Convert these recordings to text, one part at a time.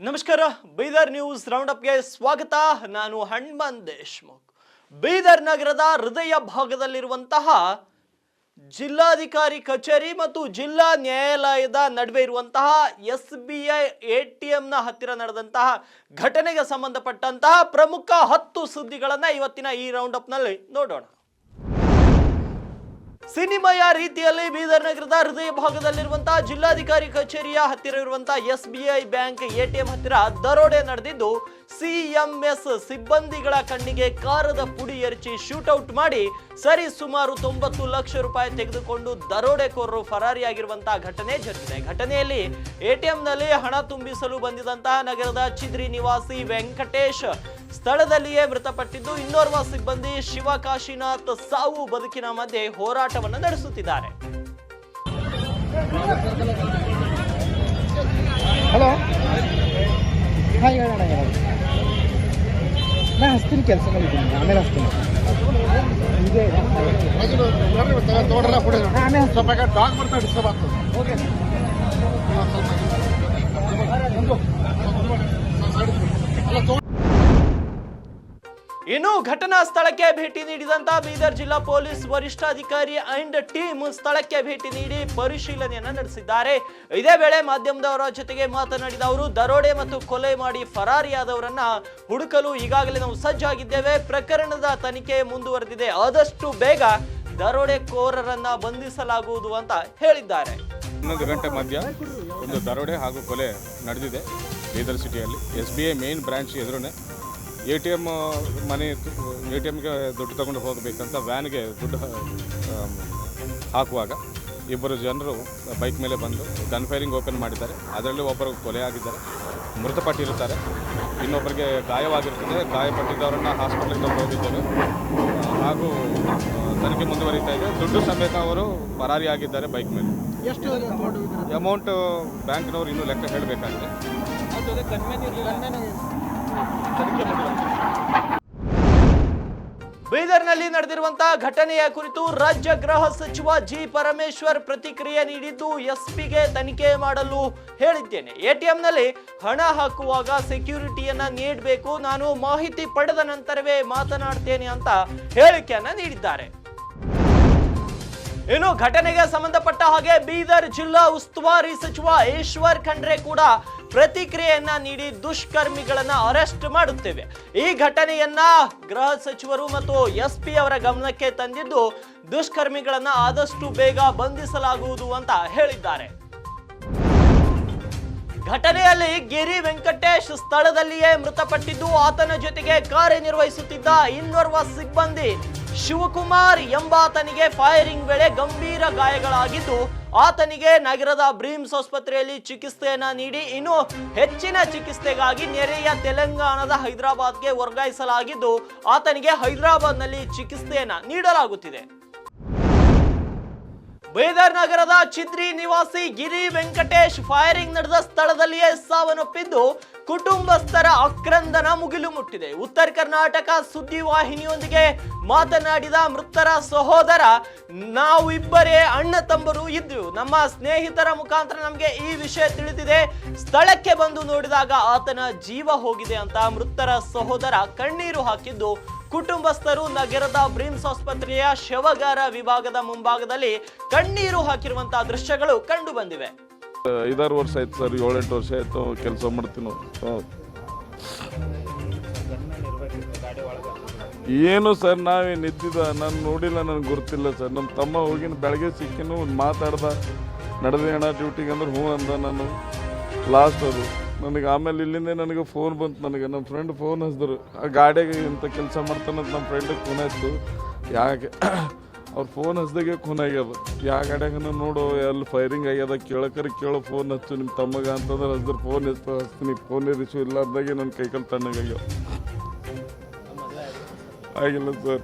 ನಮಸ್ಕಾರ Bidar news round ಅಪ್ಗೆ ಸ್ವಾಗತ. ನಾನು ಹನುಮಂತ್ ದೇಶ್ಮುಖ್. ಬೀದರ್ ನಗರದ ಹೃದಯ ಭಾಗದಲ್ಲಿರುವಂತಹ ಜಿಲ್ಲಾಧಿಕಾರಿ ಕಚೇರಿ ಮತ್ತು ಜಿಲ್ಲಾ ನ್ಯಾಯಾಲಯದ ನಡುವೆ ಇರುವಂತಹ SBI ATM ನ ಹತ್ತಿರ ನಡೆದಂತಹ ಘಟನೆಗೆ ಸಂಬಂಧಪಟ್ಟಂತಹ ಪ್ರಮುಖ 10 ಸುದ್ದಿಗಳನ್ನು ಇವತ್ತಿನ ಈ ರೌಂಡ್ ಅಪ್ ನಲ್ಲಿ ನೋಡೋಣ. ಸಿನಿಮಯ ರೀತಿಯಲ್ಲಿ ಬೀದರ್ ನಗರದ ಹೃದಯ ಭಾಗದಲ್ಲಿರುವಂತಹ ಜಿಲ್ಲಾಧಿಕಾರಿ ಕಚೇರಿಯ ಹತ್ತಿರ ಇರುವಂತಹ SBI ಬ್ಯಾಂಕ್ ATM ಹತ್ತಿರ ದರೋಡೆ ನಡೆದಿದ್ದು, CMS ಸಿಬ್ಬಂದಿಗಳ ಕಣ್ಣಿಗೆ ಕಾರದ ಪುಡಿ ಎರಚಿ ಶೂಟೌಟ್ ಮಾಡಿ ಸರಿ ಸುಮಾರು 90 ಲಕ್ಷ ರೂಪಾಯಿ ತೆಗೆದುಕೊಂಡು ದರೋಡೆಕೋರರು ಫರಾರಿಯಾಗಿರುವಂತಹ ಘಟನೆ ಜರುಗಿದೆ. ಘಟನೆಯಲ್ಲಿ ATM ನಲ್ಲಿ ಹಣ ತುಂಬಿಸಲು ಬಂದಿದ್ದಂತಹ ನಗರದ ಚಿದ್ರಿ ನಿವಾಸಿ ವೆಂಕಟೇಶ್ ಸ್ಥಳದಲ್ಲಿಯೇ ಮೃತಪಟ್ಟಿದ್ದು, ಇನ್ನೋರ್ವ ಸಿಬ್ಬಂದಿ ಶಿವ ಕಾಶಿನಾಥ್ ಸಾವು ಬದುಕಿನ ಮಧ್ಯೆ ಹೋರಾಟವನ್ನು ನಡೆಸುತ್ತಿದ್ದಾರೆ. ಹಲೋ, ಹಾಯ್ ಹೇಳೋಣ. ನಾ ಹಸ್ತೀನಿ, ಕೆಲಸ ಮಾಡಿದ್ದೀನಿ, ಆಮೇಲೆ ಹಸ್ತೀನಿ. ಆಮೇಲೆ ಡಾಗ್ ಬರ್ತಾ ಡಿಸ್ಟರ್ಬ್ ಆಗ್ತದೆ. ಓಕೆ ಇನ್ನು ಘಟನಾ ಸ್ಥಳಕ್ಕೆ ಭೇಟಿ ನೀಡಿದಂತಹ ಬೀದರ್ ಜಿಲ್ಲಾ ಪೊಲೀಸ್ ವರಿಷ್ಠಾಧಿಕಾರಿ ಅಂಡ್ ಟೀಮ್ ಸ್ಥಳಕ್ಕೆ ಭೇಟಿ ನೀಡಿ ಪರಿಶೀಲನೆಯನ್ನ ನಡೆಸಿದ್ದಾರೆ. ಇದೇ ವೇಳೆ ಮಾಧ್ಯಮದವರ ಜೊತೆಗೆ ಮಾತನಾಡಿದ ಅವರು, ದರೋಡೆ ಮತ್ತು ಕೊಲೆ ಮಾಡಿ ಫರಾರಿಯಾದವರನ್ನ ಹುಡುಕಲು ಈಗಾಗಲೇ ನಾವು ಸಜ್ಜಾಗಿದ್ದೇವೆ. ಪ್ರಕರಣದ ತನಿಖೆ ಮುಂದುವರೆದಿದೆ. ಆದಷ್ಟು ಬೇಗ ದರೋಡೆಕೋರರನ್ನ ಬಂಧಿಸಲಾಗುವುದು ಅಂತ ಹೇಳಿದ್ದಾರೆ. 11 ಗಂಟೆ ಮಧ್ಯ ಒಂದು ದರೋಡೆ ಹಾಗೂ ಕೊಲೆ ನಡೆದಿದೆ ಬೀದರ್ ಸಿಟಿಯಲ್ಲಿ. SBI ಮೇನ್ ಬ್ರಾಂಚ್ ಎದುರುನೇ ATM ATMಗೆ ದುಡ್ಡು ತಗೊಂಡು ಹೋಗಬೇಕಂತ ವ್ಯಾನ್ಗೆ ದುಡ್ಡು ಹಾಕುವಾಗ ಇಬ್ಬರು ಜನರು ಬೈಕ್ ಮೇಲೆ ಬಂದು ಗನ್ ಫೈರಿಂಗ್ ಓಪನ್ ಮಾಡಿದ್ದಾರೆ. ಅದರಲ್ಲಿ ಒಬ್ಬರು ಕೊಲೆ ಆಗಿದ್ದಾರೆ, ಮೃತಪಟ್ಟಿರುತ್ತಾರೆ. ಇನ್ನೊಬ್ಬರಿಗೆ ಗಾಯವಾಗಿರ್ತದೆ. ಗಾಯಪಟ್ಟಿದ್ದವರನ್ನು ಹಾಸ್ಪಿಟಲ್ಗೆ ತಗೊಂಡು ಹೋಗಿದ್ದಾರೆ ಹಾಗೂ ತನಿಖೆ ಮುಂದುವರಿತಾ ಇದೆ. ದುಡ್ಡು ಸಮೇತ ಅವರು ಪರಾರಿಯಾಗಿದ್ದಾರೆ ಬೈಕ್ ಮೇಲೆ. ಎಷ್ಟು ಅಮೌಂಟ್ ಬ್ಯಾಂಕ್ನವರು ಇನ್ನೂ ಲೆಕ್ಕ ಹೇಳಬೇಕಾಗಿದೆ. ಬೀದರ್ನಲ್ಲಿ ನಡೆದಿರುವಂತಹ ಘಟನೆಯ ಕುರಿತು ರಾಜ್ಯ ಗೃಹ ಸಚಿವ G. ಪರಮೇಶ್ವರ್ ಪ್ರತಿಕ್ರಿಯೆ ನೀಡಿದ್ದು, SPಗೆ ತನಿಖೆ ಮಾಡಲು ಹೇಳಿದ್ದೇನೆ. ATM ನಲ್ಲಿ ಹಣ ಹಾಕುವಾಗ ಸೆಕ್ಯೂರಿಟಿಯನ್ನ ನೀಡಬೇಕು. ನಾನು ಮಾಹಿತಿ ಪಡೆದ ನಂತರವೇ ಮಾತನಾಡ್ತೇನೆ ಅಂತ ಹೇಳಿಕೆಯನ್ನ ನೀಡಿದ್ದಾರೆ. ಇನ್ನು ಘಟನೆಗೆ ಸಂಬಂಧಪಟ್ಟ ಹಾಗೆ ಬೀದರ್ ಜಿಲ್ಲಾ ಉಸ್ತುವಾರಿ ಸಚಿವ ಈಶ್ವರ್ ಖಂಡ್ರೆ ಕೂಡ ಪ್ರತಿಕ್ರಿಯೆಯನ್ನ ನೀಡಿ ದುಷ್ಕರ್ಮಿಗಳನ್ನ ಅರೆಸ್ಟ್ ಮಾಡುತ್ತೇವೆ. ಈ ಘಟನೆಯನ್ನ ಗೃಹ ಸಚಿವರು ಮತ್ತು SP ಅವರ ಗಮನಕ್ಕೆ ತಂದಿದ್ದು, ದುಷ್ಕರ್ಮಿಗಳನ್ನ ಆದಷ್ಟು ಬೇಗ ಬಂಧಿಸಲಾಗುವುದು ಅಂತ ಹೇಳಿದ್ದಾರೆ. ಘಟನೆಯಲ್ಲಿ ಗಿರಿ ವೆಂಕಟೇಶ್ ಸ್ಥಳದಲ್ಲಿಯೇ ಮೃತಪಟ್ಟಿದ್ದು, ಆತನ ಜೊತೆಗೆ ಕಾರ್ಯನಿರ್ವಹಿಸುತ್ತಿದ್ದ ಇನ್ನೋರ್ವ ಸಿಬ್ಬಂದಿ ಶಿವಕುಮಾರ್ ಎಂಬಾತನಿಗೆ ಫೈರಿಂಗ್ ವೇಳೆ ಗಂಭೀರ ಗಾಯಗಳಾಗಿದ್ದು, ಆತನಿಗೆ ನಗರದ ಬ್ರಿಮ್ಸ್ ಆಸ್ಪತ್ರೆಯಲ್ಲಿ ಚಿಕಿತ್ಸೆಯನ್ನ ನೀಡಿ ಇನ್ನು ಹೆಚ್ಚಿನ ಚಿಕಿತ್ಸೆಗಾಗಿ ನೆರೆಯ ತೆಲಂಗಾಣದ ಹೈದರಾಬಾದ್ಗೆ ವರ್ಗಾಯಿಸಲಾಗಿದ್ದು, ಆತನಿಗೆ ಹೈದರಾಬಾದ್ನಲ್ಲಿ ಚಿಕಿತ್ಸೆಯನ್ನ ನೀಡಲಾಗುತ್ತಿದೆ. ಬೀದರ್ ನಗರದ ಚಿದ್ರಿ ನಿವಾಸಿ ಗಿರಿ ವೆಂಕಟೇಶ್ ಫೈರಿಂಗ್ ನಡೆದ ಸ್ಥಳದಲ್ಲಿಯೇ ಸಾವನ್ನಪ್ಪಿದ್ದು, ಕುಟುಂಬಸ್ಥರ ಆಕ್ರಂದನ ಮುಗಿಲು ಮುಟ್ಟಿದೆ. ಉತ್ತರ ಕರ್ನಾಟಕ ಸುದ್ದಿವಾಹಿನಿಯೊಂದಿಗೆ ಮಾತನಾಡಿದ ಮೃತರ ಸಹೋದರ, ನಾವು ಇಬ್ಬರೇ ಅಣ್ಣ ತಮ್ಮರು ಇದ್ವು. ನಮ್ಮ ಸ್ನೇಹಿತರ ಮುಖಾಂತರ ನಮಗೆ ಈ ವಿಷಯ ತಿಳಿದಿದೆ. ಸ್ಥಳಕ್ಕೆ ಬಂದು ನೋಡಿದಾಗ ಆತನ ಜೀವ ಹೋಗಿದೆ ಅಂತ ಮೃತರ ಸಹೋದರ ಕಣ್ಣೀರು ಹಾಕಿದ್ದು, ಕುಟುಂಬಸ್ಥರು ನಗರದ ಬ್ರಿಮ್ಸ್ ಆಸ್ಪತ್ರೆಯ ಶವಗಾರ ವಿಭಾಗದ ಮುಂಭಾಗದಲ್ಲಿ ಕಣ್ಣೀರು ಹಾಕಿರುವಂತಹ ದೃಶ್ಯಗಳು ಕಂಡು ಬಂದಿವೆ. 5-6 ವರ್ಷ ಆಯ್ತು ಸರ್, 7-8 ವರ್ಷ ಆಯ್ತು ಕೆಲಸ ಮಾಡ್ತೀನಿ. ಏನು ಸರ್, ನಾವೇನಿದ್ದಿದ್ದ ನಾನು ನೋಡಿಲ್ಲ, ನನಗೆ ಗೊತ್ತಿಲ್ಲ ಸರ್. ನಮ್ಮ ತಮ್ಮ ಹೋಗಿನ ಬೆಳಗ್ಗೆ ಸಿಕ್ಕಿನು ಮಾತಾಡ್ದ, ನಡೆದೇ ಅಣ್ಣ ಡ್ಯೂಟಿಗೆ ಅಂದ್ರೆ ಹ್ಞೂ ಅಂದ. ನಾನು ಲಾಸ್ಟ್ ಅದು ನನಗೆ ಆಮೇಲೆ ಇಲ್ಲಿಂದ ನನಗೆ ಫೋನ್ ಬಂತು. ನನಗೆ ನಮ್ಮ ಫ್ರೆಂಡ್ ಫೋನ್ ಹಚ್ಚಿದ್ರು, ಆ ಗಾಡಿಯಾಗ ಇಂಥ ಕೆಲಸ ಮಾಡ್ತಾನಂತ ನಮ್ಮ ಫ್ರೆಂಡಿಗೆ ಫೋನ್ ಆಯಿತು. ಯಾಕೆ ಅವ್ರು ಫೋನ್ ಹಚ್ದಾಗೆ ಖೂನ್ ಆಗ್ಯದ. ಯಾವ ಗಾಡಿಯಾಗ ನೋಡು ಎಲ್ಲಿ ಫೈರಿಂಗ್ ಆಗ್ಯದ, ಕೇಳೋ ಫೋನ್ ಹಚ್ಚು ನಿಮ್ಮ ತಮ್ಮಗ ಅಂತಂದ್ರೆ ಹಚ್ಚಿದ್ರೆ ಫೋನ್ ಹಚ್ತೀನಿ. ಫೋನೇ ರಿಸೀವ್ ಇಲ್ಲ ಅಂದಾಗೆ ನನ್ನ ಕೈಕಲ್ ತಣ್ಣಗಾಗ್ಯಾವ. ಆಗಿಲ್ಲ ಸರ್,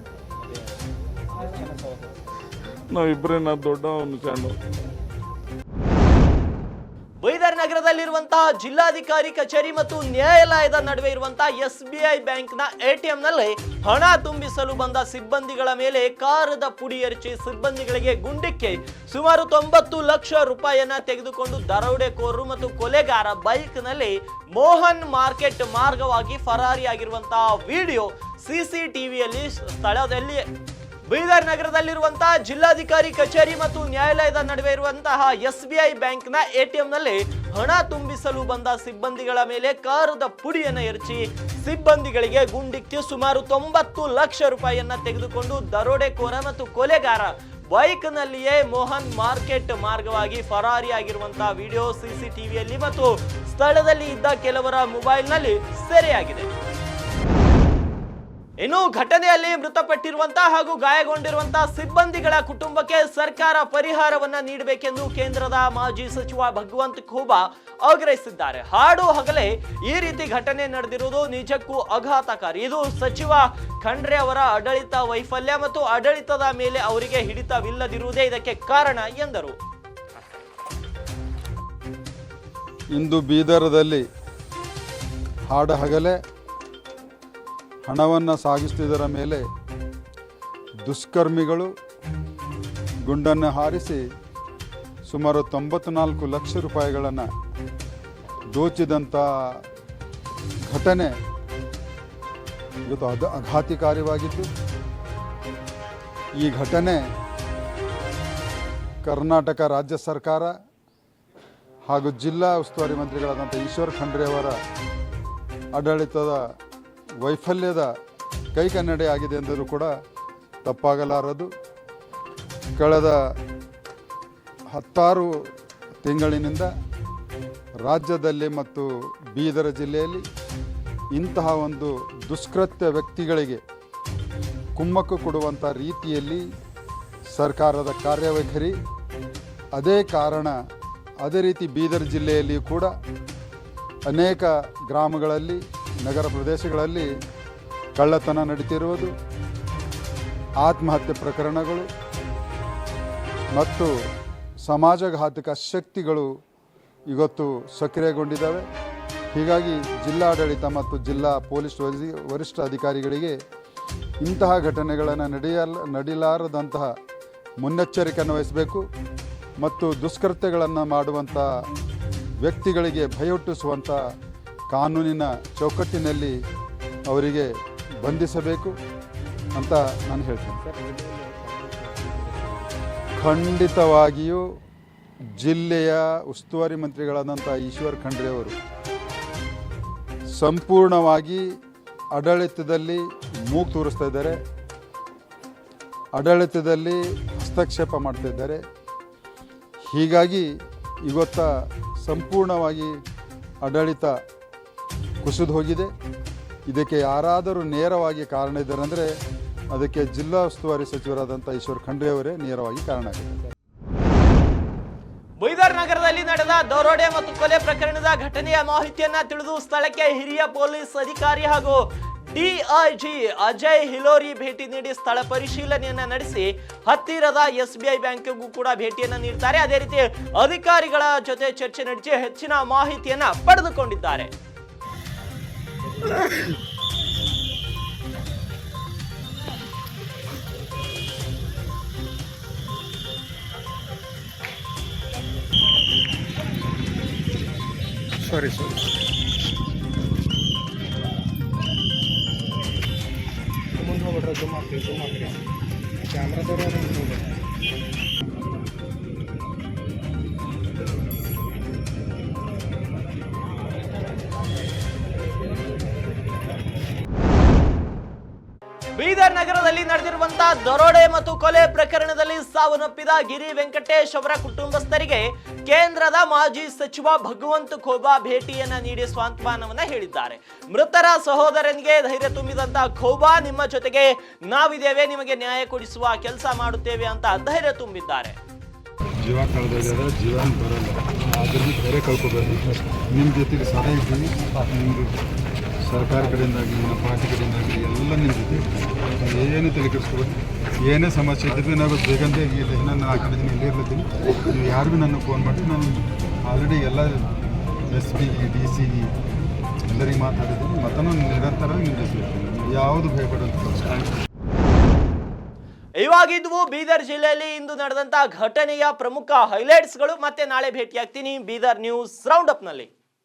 ನಾವಿಬ್ಬರೇ, ನಾ ದೊಡ್ಡ ಅವನು ಸಣ್ಣ. ಬೀದರ್ ನಗರದ ನಗರದಲ್ಲಿರುವಂತಹ ಜಿಲ್ಲಾಧಿಕಾರಿ ಕಚೇರಿ ಮತ್ತು ನ್ಯಾಯಾಲಯದ ನಡುವೆ ಇರುವಂತಹ SBI ಬ್ಯಾಂಕ್ನ ATM ನಲ್ಲಿ ಹಣ ತುಂಬಿಸಲು ಬಂದ ಸಿಬ್ಬಂದಿಗಳ ಮೇಲೆ ಕಾರದ ಪುಡಿ ಎರಚಿ ಸಿಬ್ಬಂದಿಗಳಿಗೆ ಗುಂಡಿಕ್ಕಿ ಸುಮಾರು 90 ಲಕ್ಷ ರೂಪಾಯಿಯನ್ನ ತೆಗೆದುಕೊಂಡು ದರೋಡೆಕೋರರು ಮತ್ತು ಕೊಲೆಗಾರ ಬೈಕ್ ನಲ್ಲಿ ಮೋಹನ್ ಮಾರ್ಕೆಟ್ ಮಾರ್ಗವಾಗಿ ಫರಾರಿಯಾಗಿರುವಂತಹ ವಿಡಿಯೋ CCTVಯಲ್ಲಿ ಸ್ಥಳದಲ್ಲಿ ಬೀದರ್ ನಗರದಲ್ಲಿರುವಂತಹ ಜಿಲ್ಲಾಧಿಕಾರಿ ಕಚೇರಿ ಮತ್ತು ನ್ಯಾಯಾಲಯದ ನಡುವೆ ಇರುವಂತಹ SBI ಬ್ಯಾಂಕ್ನ ATM ನಲ್ಲಿ ಹಣ ತುಂಬಿಸಲು ಬಂದ ಸಿಬ್ಬಂದಿಗಳ ಮೇಲೆ ಕಾರದ ಪುಡಿಯನ್ನು ಎರಚಿ ಸಿಬ್ಬಂದಿಗಳಿಗೆ ಗುಂಡಿಕ್ಕಿ ಸುಮಾರು 90 ಲಕ್ಷ ರೂಪಾಯಿಯನ್ನ ತೆಗೆದುಕೊಂಡು ದರೋಡೆಕೋರ ಮತ್ತು ಕೊಲೆಗಾರ ಬೈಕ್ ನಲ್ಲಿಯೇ ಮೋಹನ್ ಮಾರ್ಕೆಟ್ ಮಾರ್ಗವಾಗಿ ಫರಾರಿಯಾಗಿರುವಂತಹ ವಿಡಿಯೋ CCTVಯಲ್ಲಿ ಮತ್ತು ಸ್ಥಳದಲ್ಲಿ ಇದ್ದ ಕೆಲವರ ಮೊಬೈಲ್ ನಲ್ಲಿ ಸೆರೆಯಾಗಿದೆ. ಇನ್ನು ಘಟನೆಯಲ್ಲಿ ಮೃತಪಟ್ಟಿರುವಂತಹ ಹಾಗೂ ಗಾಯಗೊಂಡಿರುವಂತಹ ಸಿಬ್ಬಂದಿಗಳ ಕುಟುಂಬಕ್ಕೆ ಸರ್ಕಾರ ಪರಿಹಾರವನ್ನ ನೀಡಬೇಕೆಂದು ಕೇಂದ್ರದ ಮಾಜಿ ಸಚಿವ ಭಗವಂತ ಖೂಬಾ ಆಗ್ರಹಿಸಿದ್ದಾರೆ. ಹಾಡು ಹಗಲೇ ಈ ರೀತಿ ಘಟನೆ ನಡೆದಿರುವುದು ನಿಜಕ್ಕೂ ಆಘಾತಕಾರಿ. ಇದು ಸಚಿವ ಖಂಡ್ರೆ ಅವರ ಆಡಳಿತ ವೈಫಲ್ಯ ಮತ್ತು ಆಡಳಿತದ ಮೇಲೆ ಅವರಿಗೆ ಹಿಡಿತವಿಲ್ಲದಿರುವುದೇ ಇದಕ್ಕೆ ಕಾರಣ ಎಂದರು. ಇಂದು ಬೀದರದಲ್ಲಿ ಹಾಡು ಹಗಲೇ ಹಣವನ್ನು ಸಾಗಿಸುತ್ತಿದ್ದರ ಮೇಲೆ ದುಷ್ಕರ್ಮಿಗಳು ಗುಂಡನ್ನು ಹಾರಿಸಿ ಸುಮಾರು 94 ಲಕ್ಷ ರೂಪಾಯಿಗಳನ್ನು ದೋಚಿದಂಥ ಘಟನೆ ಇವತ್ತು ಆಘಾತಕಾರಿಯಾಗಿದ್ದು, ಈ ಘಟನೆ ಕರ್ನಾಟಕ ರಾಜ್ಯ ಸರ್ಕಾರ ಹಾಗೂ ಜಿಲ್ಲಾ ಉಸ್ತುವಾರಿ ಮಂತ್ರಿಗಳಾದಂಥ ಈಶ್ವರ್ ಖಂಡ್ರೆ ಅವರ ಆಡಳಿತದ ವೈಫಲ್ಯದ ಕೈಗನ್ನಡಿ ಆಗಿದೆ ಎಂದರೂ ಕೂಡ ತಪ್ಪಾಗಲಾರದು. ಕಳೆದ 10 ತಿಂಗಳಿನಿಂದ ರಾಜ್ಯದಲ್ಲಿ ಮತ್ತು ಬೀದರ ಜಿಲ್ಲೆಯಲ್ಲಿ ಇಂತಹ ಒಂದು ದುಷ್ಕೃತ್ಯ ವ್ಯಕ್ತಿಗಳಿಗೆ ಕುಮ್ಮಕ್ಕು ಕೊಡುವಂಥ ರೀತಿಯಲ್ಲಿ ಸರ್ಕಾರದ ಕಾರ್ಯವೈಖರಿ, ಅದೇ ಕಾರಣ ಅದೇ ರೀತಿ ಬೀದರ್ ಜಿಲ್ಲೆಯಲ್ಲಿ ಕೂಡ ಅನೇಕ ಗ್ರಾಮಗಳಲ್ಲಿ ನಗರ ಪ್ರದೇಶಗಳಲ್ಲಿ ಕಳ್ಳತನ ನಡೀತಿರುವುದು, ಆತ್ಮಹತ್ಯೆ ಪ್ರಕರಣಗಳು ಮತ್ತು ಸಮಾಜಘಾತಕ ಶಕ್ತಿಗಳು ಇವತ್ತು ಸಕ್ರಿಯಗೊಂಡಿದ್ದಾವೆ. ಹೀಗಾಗಿ ಜಿಲ್ಲಾಡಳಿತ ಮತ್ತು ಜಿಲ್ಲಾ ಪೊಲೀಸ್ ವರಿಷ್ಠ ಅಧಿಕಾರಿಗಳಿಗೆ ಇಂತಹ ಘಟನೆಗಳನ್ನು ನಡೀಲಾರದಂತಹ ಮುನ್ನೆಚ್ಚರಿಕೆಯನ್ನು ವಹಿಸಬೇಕು ಮತ್ತು ದುಷ್ಕೃತ್ಯಗಳನ್ನು ಮಾಡುವಂಥ ವ್ಯಕ್ತಿಗಳಿಗೆ ಭಯಹುಟ್ಟಿಸುವಂಥ ಕಾನೂನಿನ ಚೌಕಟ್ಟಿನಲ್ಲಿ ಅವರಿಗೆ ಬಂಧಿಸಬೇಕು ಅಂತ ನಾನು ಹೇಳ್ತೇನೆ. ಖಂಡಿತವಾಗಿಯೂ ಜಿಲ್ಲೆಯ ಉಸ್ತುವಾರಿ ಮಂತ್ರಿಗಳಾದಂಥ ಈಶ್ವರ್ ಖಂಡ್ರೆ ಅವರು ಸಂಪೂರ್ಣವಾಗಿ ಆಡಳಿತದಲ್ಲಿ ಮೂಗು ತೂರಿಸ್ತಾ ಇದ್ದಾರೆ, ಆಡಳಿತದಲ್ಲಿ ಹಸ್ತಕ್ಷೇಪ ಮಾಡ್ತಾ ಇದ್ದಾರೆ. ಹೀಗಾಗಿ ಇವತ್ತ ಸಂಪೂರ್ಣವಾಗಿ ಆಡಳಿತ ಕುಸಿದು ಹೋಗಿದೆ. ಇದಕ್ಕೆ ಯಾರಾದರೂ ನೇರವಾಗಿ ಕಾರಣ ಇದ್ದಾರೆ ಅಂದರೆ ಅದಕ್ಕೆ ಜಿಲ್ಲಾ ಉಸ್ತುವಾರಿ ಸಚಿವರಾದಂಥ ಈಶ್ವರ್ ಖಂಡ್ರೆ ಅವರೇ ನೇರವಾಗಿ ಕಾರಣ ಆಗಿದ್ದಾರೆ. ಬೀದರ್ ನಗರದಲ್ಲಿ ನಡೆದ ದರೋಡೆ ಮತ್ತು ಕೊಲೆ ಪ್ರಕರಣದ ಘಟನೆಯ ಮಾಹಿತಿಯನ್ನ ತಿಳಿದು ಸ್ಥಳಕ್ಕೆ ಹಿರಿಯ ಪೊಲೀಸ್ ಅಧಿಕಾರಿ ಹಾಗೂ DIG ಅಜಯ್ ಹಿಲೋರಿ ಭೇಟಿ ನೀಡಿ ಸ್ಥಳ ಪರಿಶೀಲನೆಯನ್ನ ನಡೆಸಿ ಹತ್ತಿರದ SBI ಬ್ಯಾಂಕ್ಗೂ ಕೂಡ ಭೇಟಿಯನ್ನ ನೀಡುತ್ತಾರೆ. ಅದೇ ರೀತಿ ಅಧಿಕಾರಿಗಳ ಜೊತೆ ಚರ್ಚೆ ನಡೆಸಿ ಹೆಚ್ಚಿನ ಮಾಹಿತಿಯನ್ನ ಪಡೆದುಕೊಂಡಿದ್ದಾರೆ. ಸಾರಿ ಮುಂದೆ ಹೋಗ್ಬಿಟ್ರೆ ಜೂಮ್ ಆಗ್ತೀವಿ ಕ್ಯಾಮ್ರಾದವ್ರು ಬೀದರ್ ನಗರದಲ್ಲಿ ನಡೆದಿರುವಂತಹ ದರೋಡೆ ಮತ್ತು ಕೊಲೆ ಪ್ರಕರಣದಲ್ಲಿ ಸಾವನ್ನಪ್ಪಿದ ಗಿರಿ ವೆಂಕಟೇಶ್ ಅವರ ಕುಟುಂಬಸ್ಥರಿಗೆ ಕೇಂದ್ರದ ಮಾಜಿ ಸಚಿವ ಭಗವಂತ ಖೂಬಾ ಭೇಟಿಯನ್ನ ನೀಡಿ ಸಾಂತ್ವನವನ್ನ ಹೇಳಿದ್ದಾರೆ. ಮೃತರ ಸಹೋದರನಿಗೆ ಧೈರ್ಯ ತುಂಬಿದಂತಹ ಖೂಬಾ, ನಿಮ್ಮ ಜೊತೆಗೆ ನಾವಿದ್ದೇವೆ, ನಿಮಗೆ ನ್ಯಾಯ ಕೊಡಿಸುವ ಕೆಲಸ ಮಾಡುತ್ತೇವೆ ಅಂತ ಧೈರ್ಯ ತುಂಬಿದ್ದಾರೆ. ಜೀವ ಕಳೆದೋಗ್ಯದ, ಜೀವ ಬರಲ್ಲ, ಆದ್ರೂ ಧೈರ್ಯ ಕಳ್ಕೊಬೇಡಿ. ನಿಮ್ಮ ಜೊತೆಗೆ ಸದಾ ಇದ್ದೀವಿ. ನಿಮ್ಮದು ಸರ್ಕಾರ ಕಡೆಯಿಂದಾಗಲಿ ನಮ್ಮ ಪಾರ್ಟಿ ಕಡೆಯಿಂದಾಗಲಿ ಎಲ್ಲ ನಿಮ್ಮ ಜೊತೆ, ಏನು ತಲೆ ಕೆಡಿಸ್ಕೋಬೇಕು. ಏನೇ ಸಮಸ್ಯೆ ಇದ್ದರೆ ನಾವು ಬೇಗಂತ ನಾನು 4 ದಿನ ಇಲ್ಲೇ ಇರ್ಲತ್ತೀನಿ. ನೀವು ಯಾರಿಗೂ ನನ್ನ ಫೋನ್ ಮಾಡಿ, ನಾನು ಆಲ್ರೆಡಿ ಎಲ್ಲ SP ಡಿ ಸಿ ಎಲ್ಲರಿಗೆ ಮಾತಾಡಿದ್ದೀನಿ, ಮತ್ತೂ ನಿರಂತರವಾಗಿ ನಿರ್ವಹಿಸಬೇಕು, ಯಾವುದು ಭಯಪಡುವಂಥ. ಇವಾಗಿದ್ವು ಬೀದರ್ ಜಿಲ್ಲೆಯಲ್ಲಿ ಇಂದು ನಡೆದಂತ ಘಟನೆಯ ಪ್ರಮುಖ ಹೈಲೈಟ್ಸ್ಗಳು. ಮತ್ತೆ ನಾಳೆ ಭೇಟಿಯಾಗ್ತೀನಿ ಬೀದರ್ ನ್ಯೂಸ್ ರೌಂಡ್ ಅಪ್ ನಲ್ಲಿ.